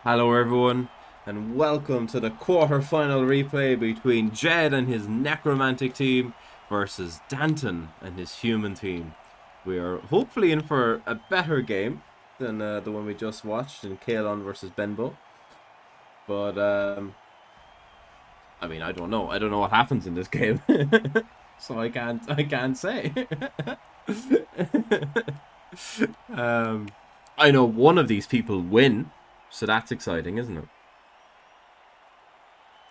Hello everyone, and welcome to the quarter-final replay between Jed and his necromantic team versus Danton and his human team. We are hopefully in for a better game than the one we just watched in Kalon versus Benbow. But, I mean, I don't know. I don't know what happens in this game. So I can't say. I know one of these people win. So that's exciting, isn't it?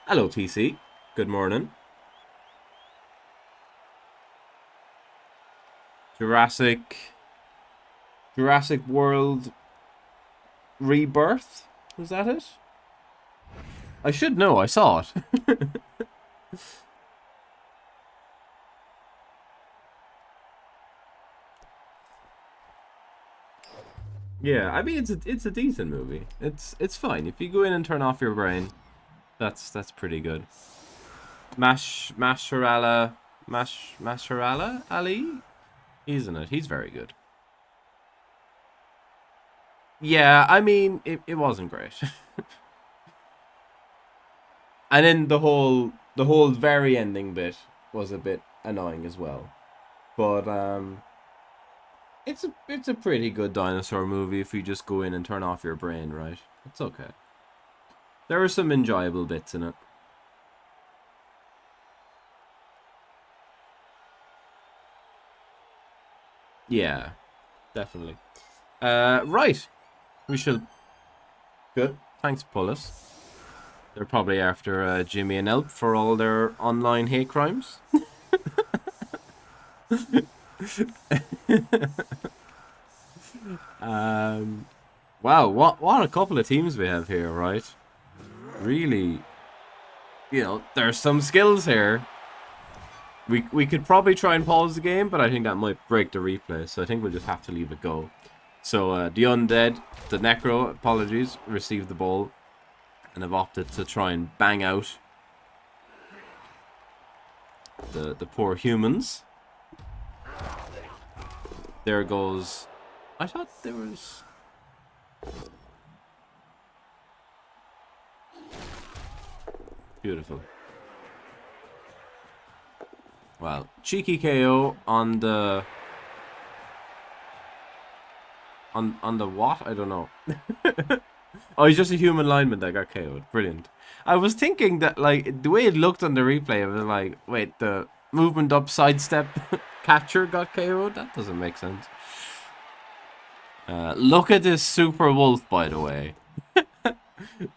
Hello, PC. Good morning. Jurassic World Rebirth? Was that it? I should know. I saw it. Yeah, I mean it's a decent movie. It's fine. If you go in and turn off your brain, that's pretty good. Masharala Ali? Isn't it? He's very good. Yeah, I mean it wasn't great. And then the whole very ending bit was a bit annoying as well. But it's a pretty good dinosaur movie if you just go in and turn off your brain, right? It's okay. There are some enjoyable bits in it. Yeah, definitely. Right. We should... Good. Thanks, Pullis. They're probably after Jimmy and Elp for all their online hate crimes. Wow, what a couple of teams we have here, right? Really, there's some skills here. We could probably try and pause the game, but I think that might break the replay, so I think we'll just have to leave it go. So the undead, the Necro, apologies, received the ball and have opted to try and bang out the poor humans. There goes... I thought there was... Beautiful. Well, cheeky KO on the... On the what? I don't know. Oh, he's just a human lineman that got KO'd. Brilliant. I was thinking that, like, the way it looked on the replay, I was like, wait, the movement up sidestep catcher got KO'd? That doesn't make sense. Look at this super wolf, by the way.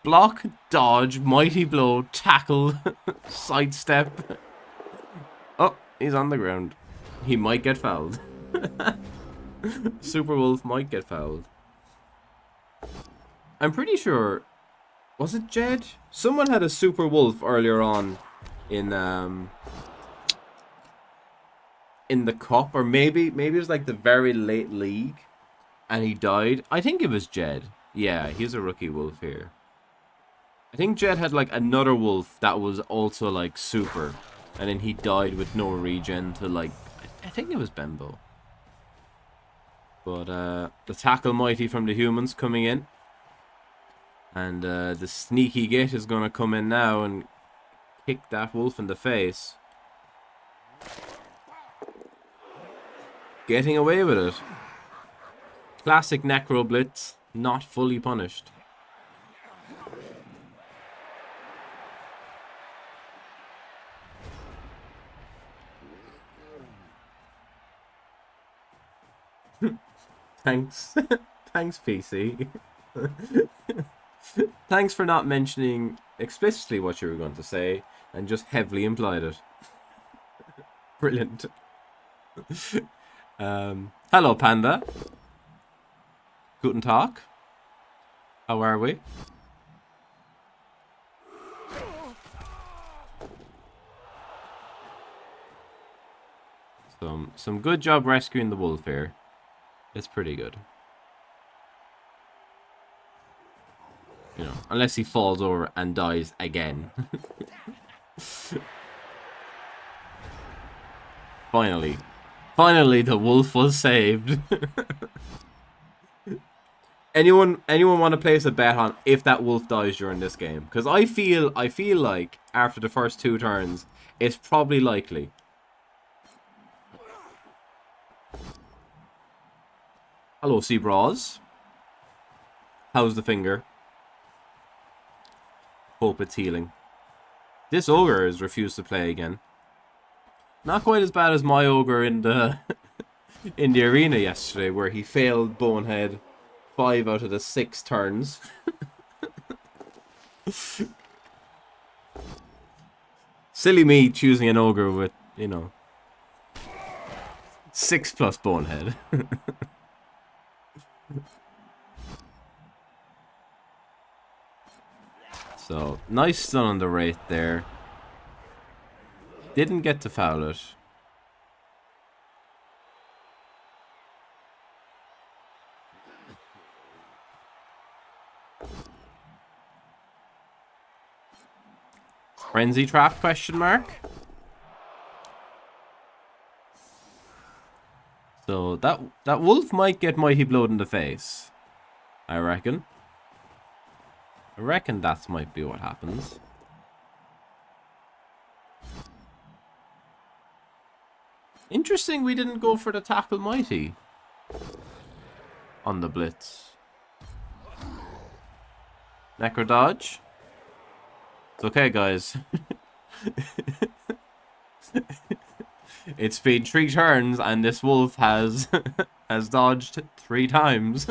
Block, dodge, mighty blow, tackle, sidestep. Oh, he's on the ground. He might get fouled. Super wolf might get fouled. I'm pretty sure... Was it Jed? Someone had a super wolf earlier on in the cup, or maybe it was like the very late league, and he died. I think it was Jed. Yeah, he's a rookie wolf here. I think Jed had like another wolf that was also like super, and then he died with no regen to like... I think it was Bembo. But the tackle mighty from the humans coming in. And the sneaky git is going to come in now and kick that wolf in the face. Getting away with it. Classic Necro Blitz, not fully punished. Thanks. Thanks, PC. Thanks for not mentioning explicitly what you were going to say and just heavily implied it. Brilliant. Hello, Panda. Guten Tag. How are we? Some good job rescuing the wolf here. It's pretty good. You know, unless he falls over and dies again. Finally the wolf was saved. Anyone want to place a bet on if that wolf dies during this game? Because I feel like after the first 2 turns, it's probably likely. Hello, Seabras. How's the finger? Hope it's healing. This ogre has refused to play again. Not quite as bad as my ogre in the in the arena yesterday, where he failed bonehead 5 out of the 6 turns. Silly me choosing an ogre with, 6+ bonehead. So, nice stun on the Wraith there. Didn't get to foul it. Frenzy trap, question mark? So that wolf might get mighty blowed in the face, I reckon. I reckon that might be what happens. Interesting we didn't go for the tackle mighty on the blitz. Necro dodge. It's okay, guys. It's been 3 turns and this wolf has has dodged 3 times.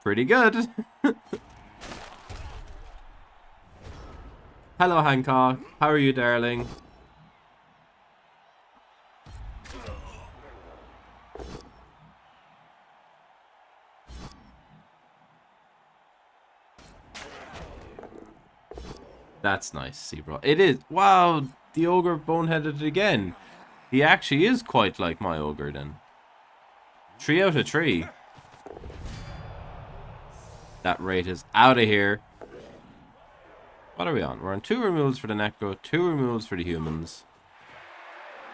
Pretty good. Hello, Hancock. How are you, darling? That's nice, see, bro. It is. Wow, the ogre boneheaded it again. He actually is quite like my ogre then. 3 out of 3. That rate is out of here. What are we on? We're on 2 removals for the Necro, 2 removals for the humans.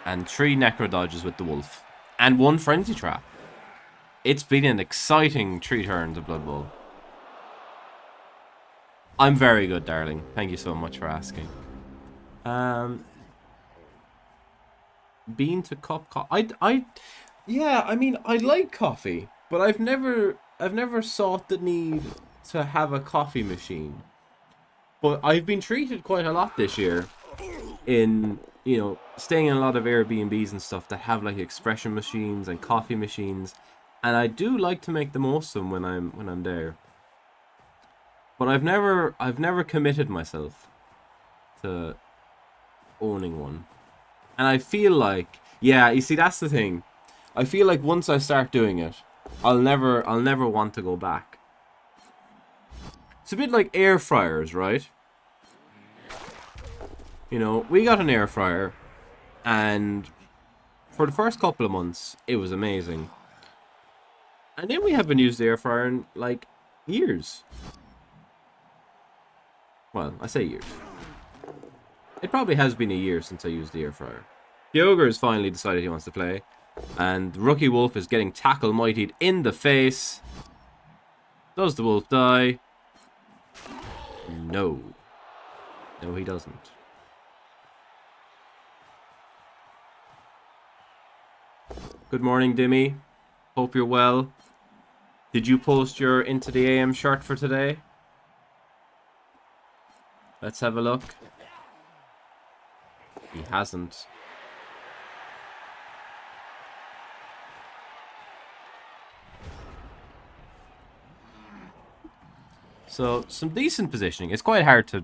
And 3 Necro dodges with the wolf. And 1 frenzy trap. It's been an exciting 3 turns of Blood Bowl. I'm very good, darling. Thank you so much for asking. Bean to cup yeah, I mean, I like coffee, but I've never sought the need to have a coffee machine. But I've been treated quite a lot this year in, staying in a lot of Airbnbs and stuff that have like espresso machines and coffee machines, and I do like to make the most of them when I'm there. But I've never committed myself to owning one. And I feel like, yeah, you see, that's the thing. I feel like once I start doing it, I'll never want to go back. It's a bit like air fryers, right? We got an air fryer, and for the first couple of months, it was amazing. And then we haven't used the air fryer in, like, years. Well, I say years. It probably has been a year since I used the air fryer. The ogre has finally decided he wants to play. And the rookie wolf is getting tackle mightied in the face. Does the wolf die? No. No, he doesn't. Good morning, Dimmy. Hope you're well. Did you post your Into the AM shirt for today? Let's have a look. He hasn't. So, some decent positioning. It's quite hard to,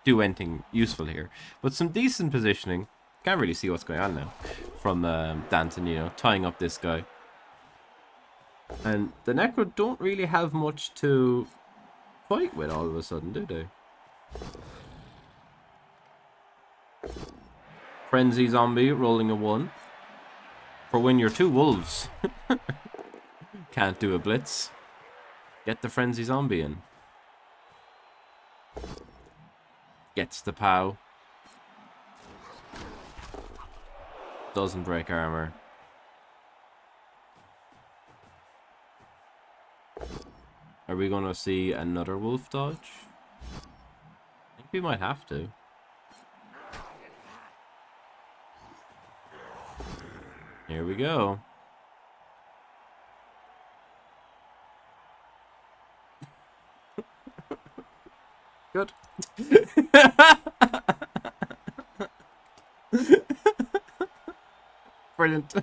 do anything useful here. But some decent positioning. Can't really see what's going on now. From Danton, tying up this guy. And the Necro don't really have much to fight with all of a sudden, do they? Frenzy zombie rolling a 1. For when your 2 wolves can't do a blitz. Get the frenzy zombie in. Gets the POW. Doesn't break armor. Are we going to see another wolf dodge? I think we might have to. Here we go. Good. Brilliant.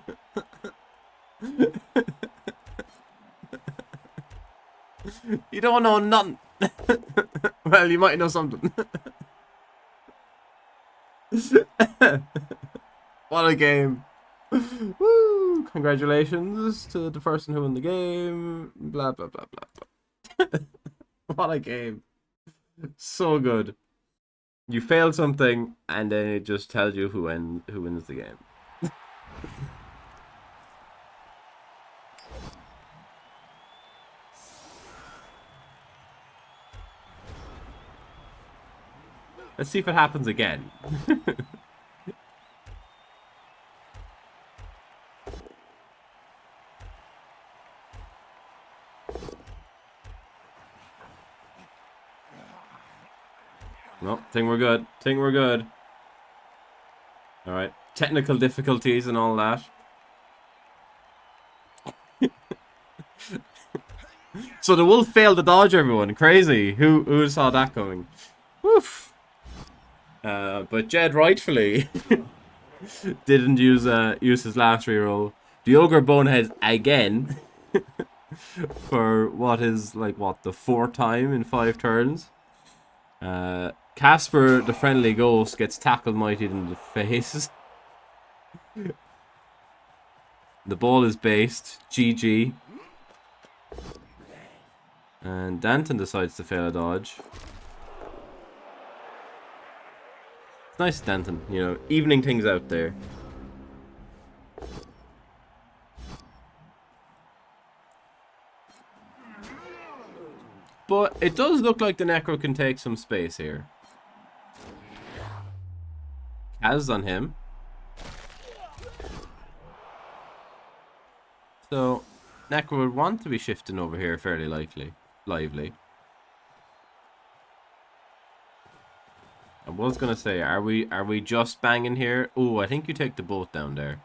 You don't know nothing. Well, you might know something. What a game. Woo! Congratulations to the person who won the game. Blah, blah, blah, blah, blah. What a game. So good. You failed something, and then it just tells you who wins the game. Let's see if it happens again. No, think we're good. Think we're good. Alright. Technical difficulties and all that. So the wolf failed to dodge everyone. Crazy. Who saw that coming? Woof. But Jed rightfully didn't use his last reroll. The ogre boneheads again for what is like the 4th time in 5 turns. Casper, the friendly ghost, gets tackled mighty in the face. The ball is based. GG. And Danton decides to fail a dodge. It's nice, Danton, you know, evening things out there. But it does look like the Necro can take some space here. Kaz on him. So, Necro would want to be shifting over here fairly lively. I was gonna say, are we just banging here? Oh, I think you take the boat down there.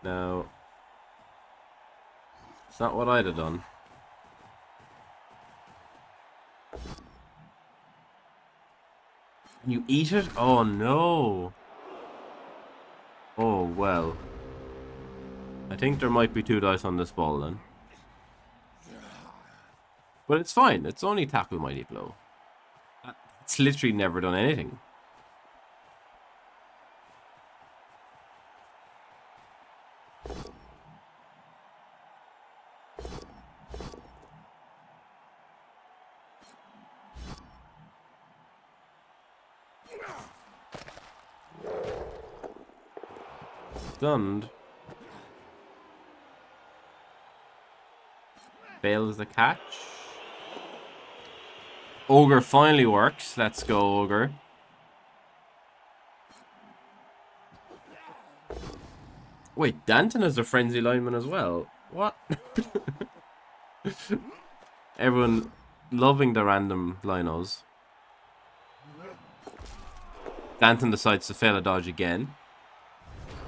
No. It's not what I'd have done. You eat it? Oh no. Oh well. I think there might be 2 dice on this ball then. But it's fine. It's only tackle mighty blow. It's literally never done anything. Stunned. Fails the catch. Ogre finally works. Let's go, Ogre. Wait, Danton is a frenzy lineman as well. What? Everyone loving the random linos. Danton decides to fail a dodge again.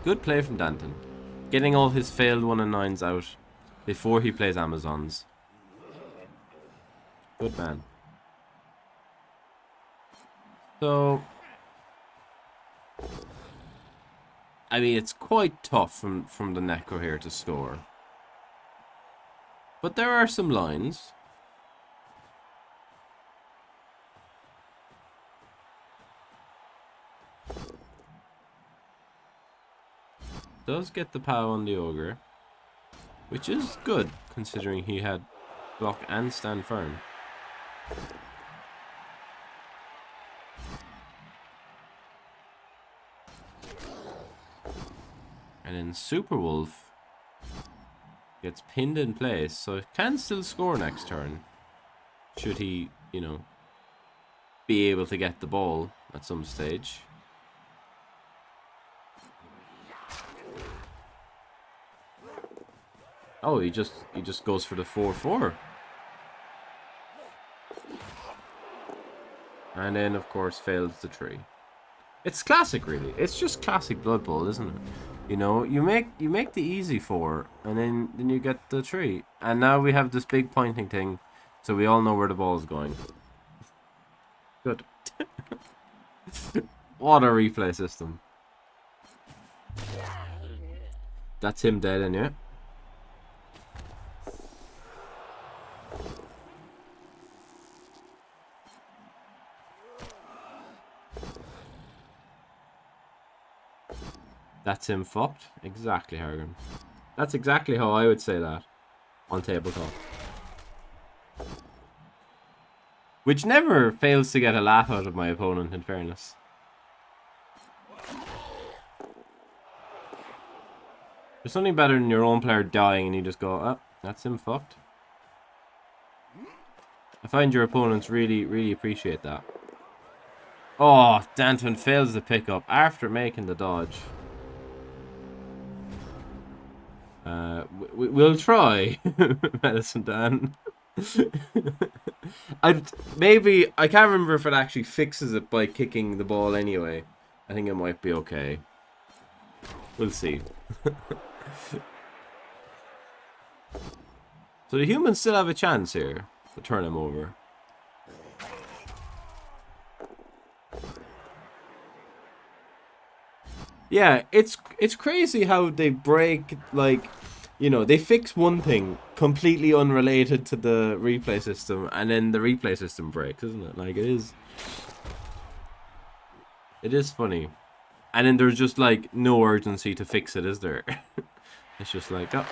Good play from Danton. Getting all his failed 1 and 9s out before he plays Amazons. Good man. So, I mean, it's quite tough from the Necro here to score. But there are some lines. Does get the power on the Ogre, which is good considering he had block and stand firm. And then Super Wolf gets pinned in place, so it can still score next turn. Should he, you know, be able to get the ball at some stage. Oh, he just goes for the 4-4. And then, of course, fails the 3. It's classic, really. It's just classic Blood Bowl, isn't it? You know, you make the easy 4, and then you get the 3. And now we have this big pointing thing, so we all know where the ball is going. Good. What a replay system. That's him dead, and yeah. That's him fucked. Exactly, Hargan. That's exactly how I would say that on tabletop. Which never fails to get a laugh out of my opponent, in fairness. There's something better than your own player dying and you just go, oh, that's him fucked. I find your opponents really, really appreciate that. Oh, Danton fails the pickup after making the dodge. We'll try, Medicine Dan. I can't remember if it actually fixes it by kicking the ball anyway. I think it might be okay. We'll see. So the humans still have a chance here to turn him over. Yeah, it's crazy how they break, like, you know, they fix one thing completely unrelated to the replay system, and then the replay system breaks, isn't it? Like, it is funny. And then there's just, like, no urgency to fix it, is there? It's just like, oh.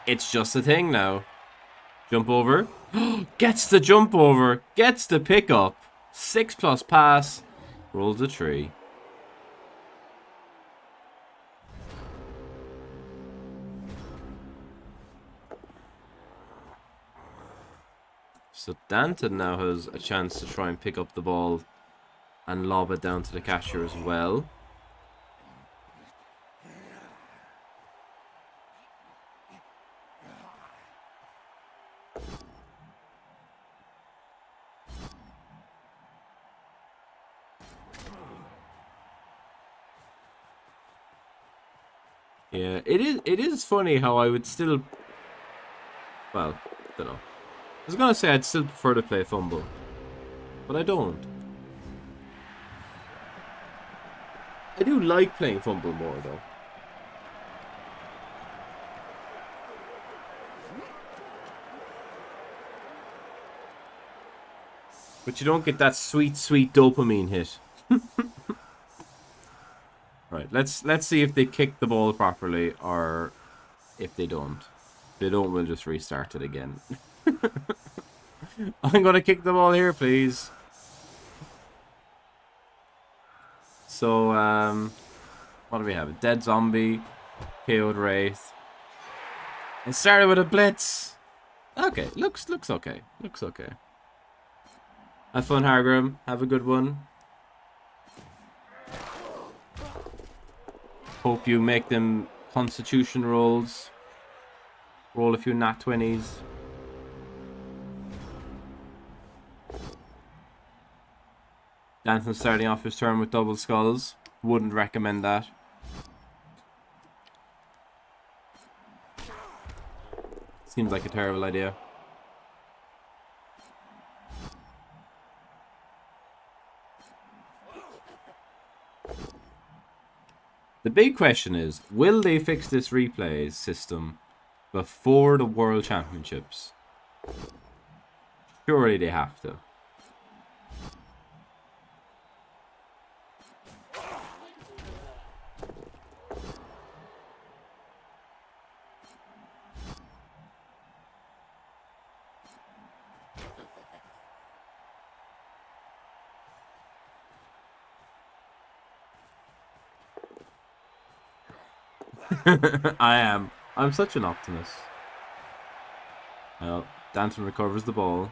It's just a thing now. Jump over. Gets the jump over. Gets the pickup. 6+ pass. Rolls a 3. So Danton now has a chance to try and pick up the ball and lob it down to the catcher as well. Yeah, it is funny how I would still, well, don't know. I was gonna say I'd still prefer to play fumble, but I don't. I do like playing fumble more though. But you don't get that sweet, sweet dopamine hit. Right, let's see if they kick the ball properly, or if they don't. If they don't, we'll just restart it again. I'm gonna kick the ball here, please. So, what do we have? A dead zombie, KO'd Wraith. It started with a blitz. Okay, looks okay. Looks okay. Have fun, Hargrim. Have a good one. Hope you make them constitution rolls. Roll a few nat 20s. Danton starting off his turn with double skulls. Wouldn't recommend that. Seems like a terrible idea. The big question is, will they fix this replay system before the World Championships? Surely they have to. I'm such an optimist. Well, Danton recovers the ball.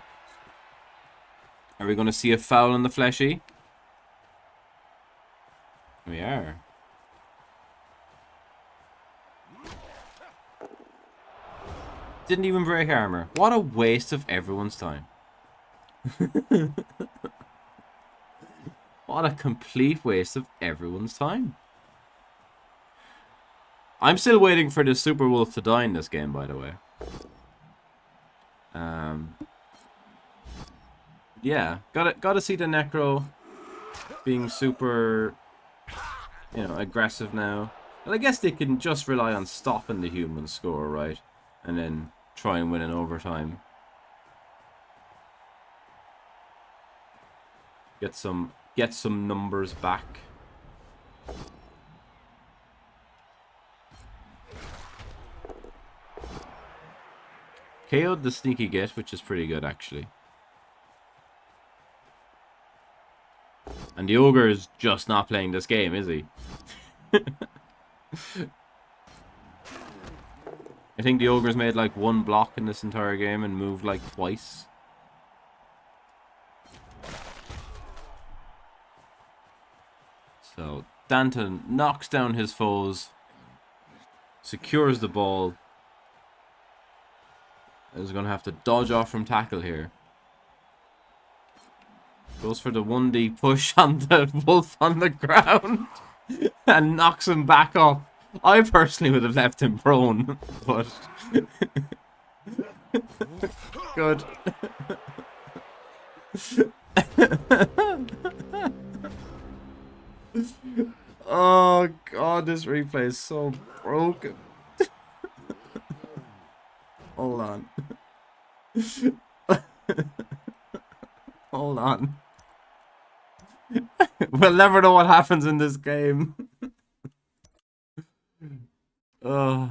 Are we going to see a foul on the fleshy? We are. Didn't even break armor. What a waste of everyone's time. What a complete waste of everyone's time. I'm still waiting for the Super Wolf to die in this game, by the way. Yeah, gotta see the Necro being super, aggressive now. Well, I guess they can just rely on stopping the human score, right? And then try and win in overtime. Get some numbers back. KO'd the sneaky get, which is pretty good actually. And the ogre is just not playing this game, is he? I think the ogre's made like one block in this entire game and moved like twice. So Danton knocks down his foes, secures the ball. Is going to have to dodge off from tackle here. Goes for the 1D push on the wolf on the ground and knocks him back up. I personally would have left him prone, but good. Oh god, this replay is so broken. Hold on. Hold on. We'll never know what happens in this game. I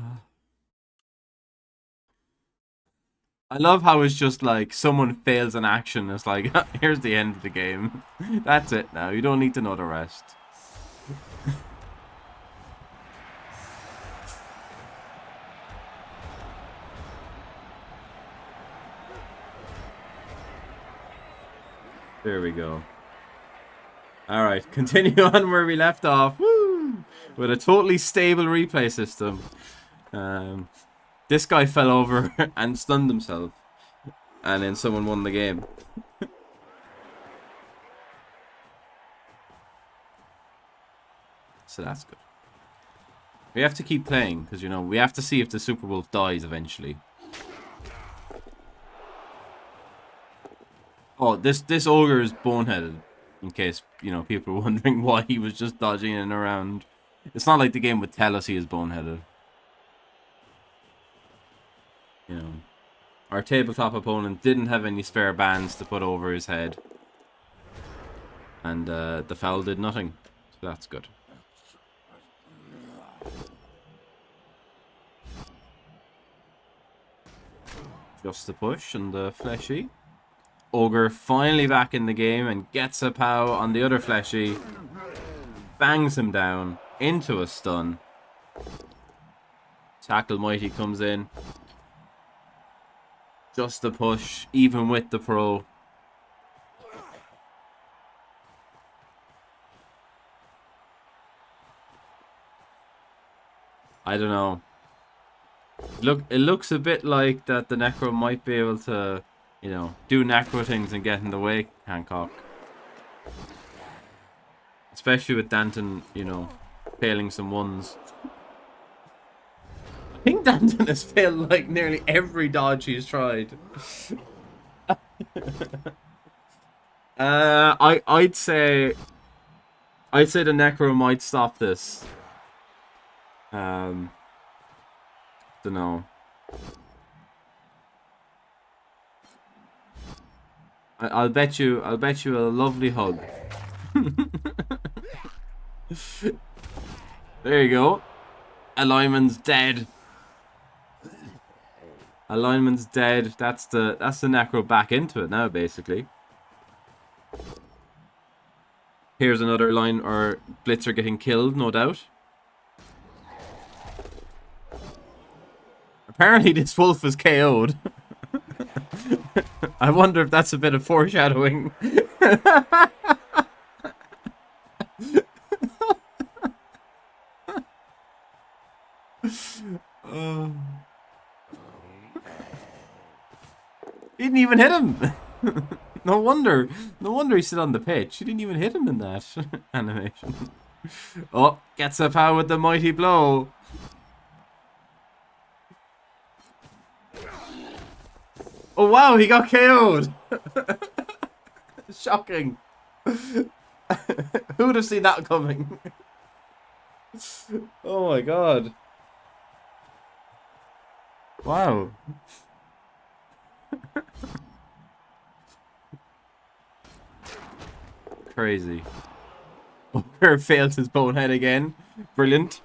love how it's just like someone fails an action. It's like, here's the end of the game. That's it now. You don't need to know the rest. There we go. Alright, continue on where we left off. Woo! With a totally stable replay system. This guy fell over and stunned himself. And then someone won the game. So that's good. We have to keep playing, because, we have to see if the Super Wolf dies eventually. Oh, this ogre is boneheaded. In case, people are wondering why he was just dodging in and around. It's not like the game would tell us he is boneheaded. Our tabletop opponent didn't have any spare bands to put over his head. And the foul did nothing. So that's good. Just the push and the fleshy. Ogre finally back in the game and gets a pow on the other fleshy. Bangs him down into a stun. Tackle Mighty comes in. Just the push, even with the pro. I don't know. It looks a bit like that the Necro might be able to, do Necro things and get in the way, Hancock. Especially with Danton, failing some ones. I think Danton has failed like nearly every dodge he's tried. I'd say the Necro might stop this. Don't know. I'll bet you a lovely hug. There you go. Alignment's dead. Alignment's dead. That's the Necro back into it now, basically. Here's another line or Blitzer getting killed, no doubt. Apparently this wolf is KO'd. I wonder if that's a bit of foreshadowing. He didn't even hit him. No wonder he's still on the pitch. He didn't even hit him in that animation. Oh, gets a power with the mighty blow. Oh wow, he got KO'd. Shocking. Who would have seen that coming? Oh my god. Wow. Crazy. Ogre failed his bonehead again. Brilliant.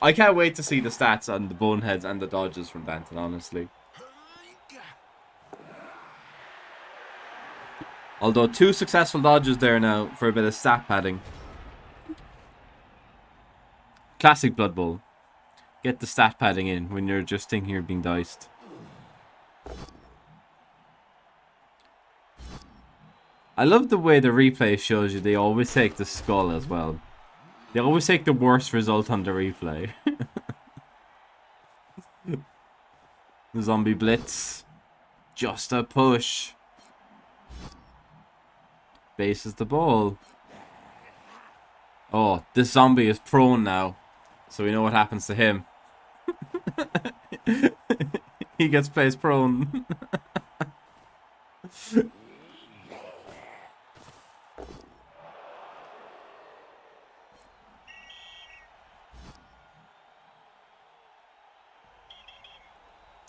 I can't wait to see the stats on the boneheads and the dodges from Danton, honestly. Although 2 successful dodges there now for a bit of stat padding. Classic Blood Bowl. Get the stat padding in when you're just thinking you're being diced. I love the way the replay shows you they always take the skull as well. They always take the worst result on the replay. The zombie blitz. Just a push. Bases the ball. Oh, this zombie is prone now. So we know what happens to him. He gets placed prone.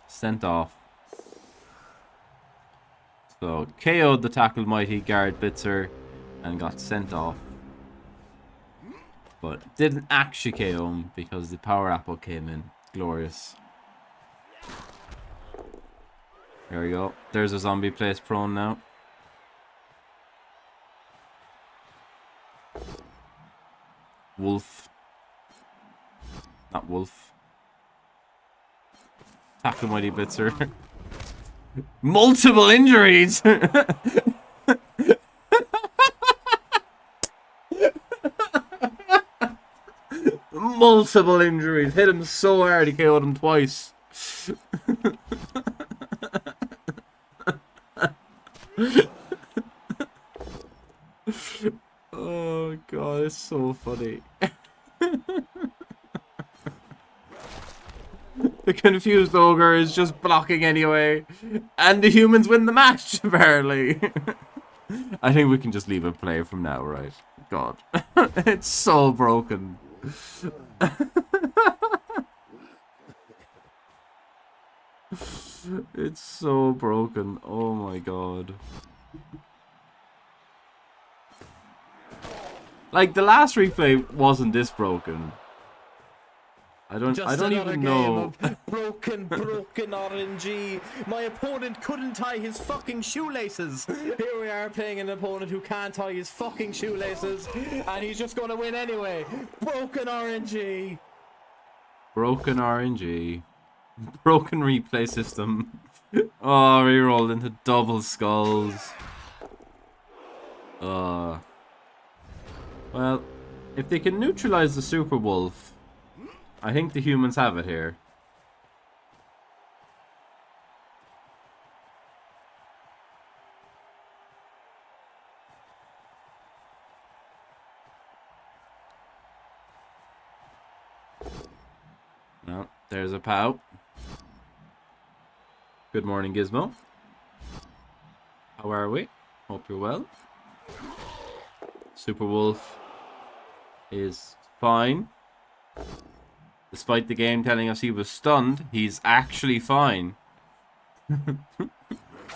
Sent off. So KO'd the tackled mighty guard Blitzer and got sent off. But didn't actually KO him because the power apple came in. Glorious. There we go. There's a zombie placed prone now. Wolf. Not wolf. Tackle mighty Blitzer. Multiple injuries! Multiple injuries. Hit him so hard he KO'd him twice. Oh god, it's so funny. The confused ogre is just blocking anyway. And the humans win the match, apparently. I think we can just leave it play from now, right? God. It's so broken. It's so broken. Oh my god. Like, the last replay wasn't this broken. I don't even know. Broken RNG. My opponent couldn't tie his fucking shoelaces. Here we are playing an opponent who can't tie his fucking shoelaces, and he's just going to win anyway. Broken RNG. Broken RNG. Broken replay system. Oh, we rolled into double skulls. Well, if they can neutralize the Super Wolf, I think the humans have it here. No, there's a POW. Good morning, Gizmo. How are we? Hope you're well. Super Wolf is fine. Despite the game telling us he was stunned, he's actually fine.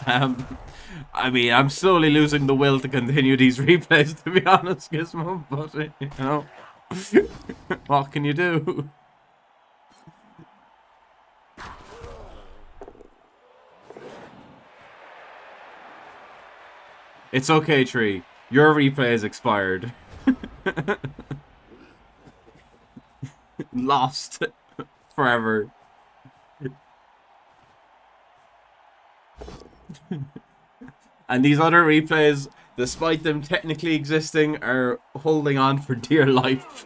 I mean, I'm slowly losing the will to continue these replays, to be honest, Gizmo, but, you know, what can you do? It's okay, Tree. Your replay is expired. Lost forever. And these other replays, despite them technically existing, are holding on for dear life.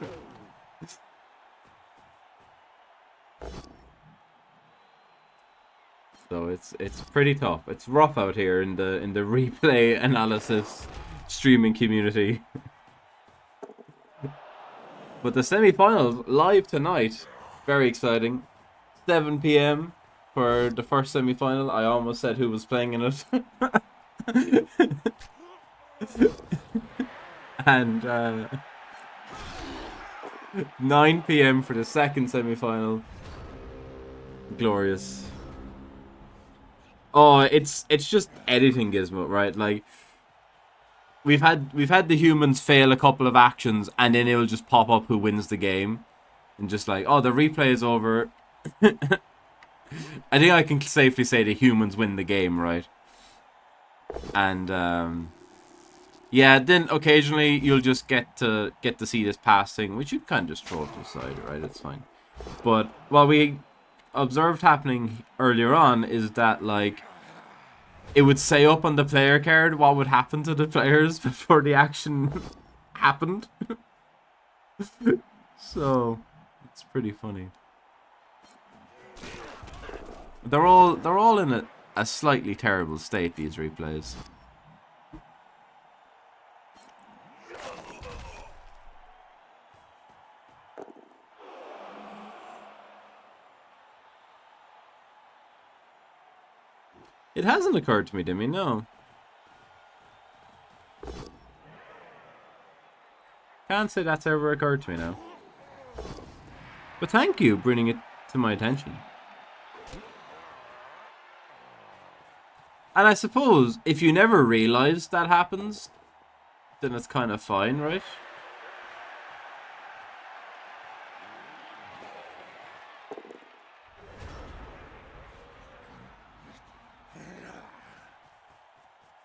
So it's pretty tough. It's rough out here in the replay analysis streaming community. But the semi-finals live tonight. Very exciting. 7 p.m. for the first semi-final. I almost said who was playing in it. And 9 p.m. for the second semi-final. Glorious. Oh, it's just editing gizmo, right? Like we've had the humans fail a couple of actions and then it will just pop up who wins the game. And just like, oh, the replay is over. I think I can safely say the humans win the game, right? And yeah, then occasionally you'll just get to see this passing, which you can kind of just throw to the side, right? It's fine. But what we observed happening earlier on is that like it would say up on the player card what would happen to the players before the action happened. So it's pretty funny. They're all in a slightly terrible state, these replays. It hasn't occurred to me, Dimmy, no. Can't say that's ever occurred to me now. But thank you for bringing it to my attention. And I suppose if you never realize that happens, then it's kind of fine, right?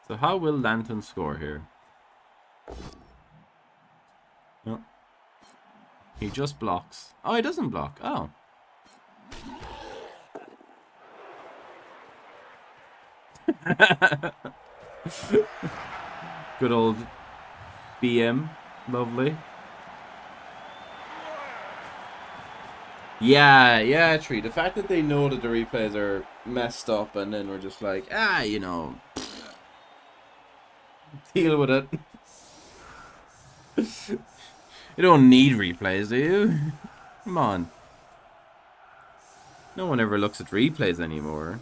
So how will Danton score here? No. He just blocks. Oh, he doesn't block. Oh. Good old BM. Lovely. Yeah, Tree. The fact that they know that the replays are messed up and then we're just like, you know, deal with it. You don't need replays, do you? Come on. No one ever looks at replays anymore.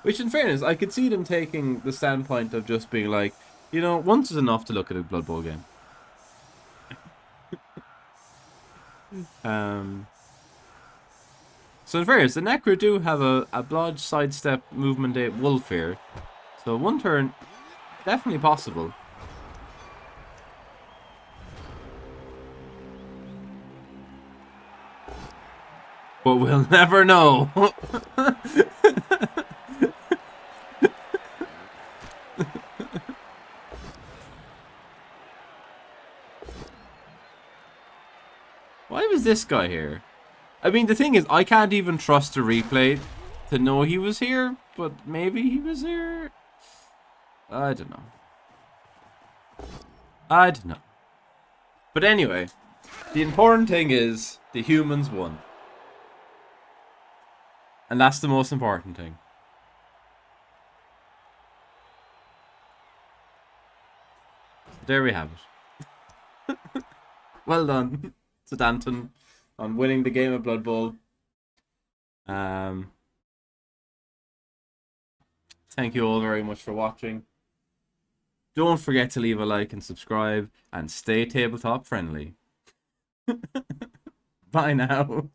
Which, in fairness, I could see them taking the standpoint of just being like, you know, once is enough to look at a Blood Bowl game. So in fairness, the Necro do have a blodge sidestep movement wolf here. So one turn, definitely possible. But we'll never know. Why was this guy here? I mean, the thing is, I can't even trust the replay to know he was here, but maybe he was here. I don't know. But anyway, the important thing is the humans won. And that's the most important thing. There we have it. Well done to Danton on winning the game of Blood Bowl. Thank you all very much for watching. Don't forget to leave a like and subscribe, and stay tabletop friendly. Bye now.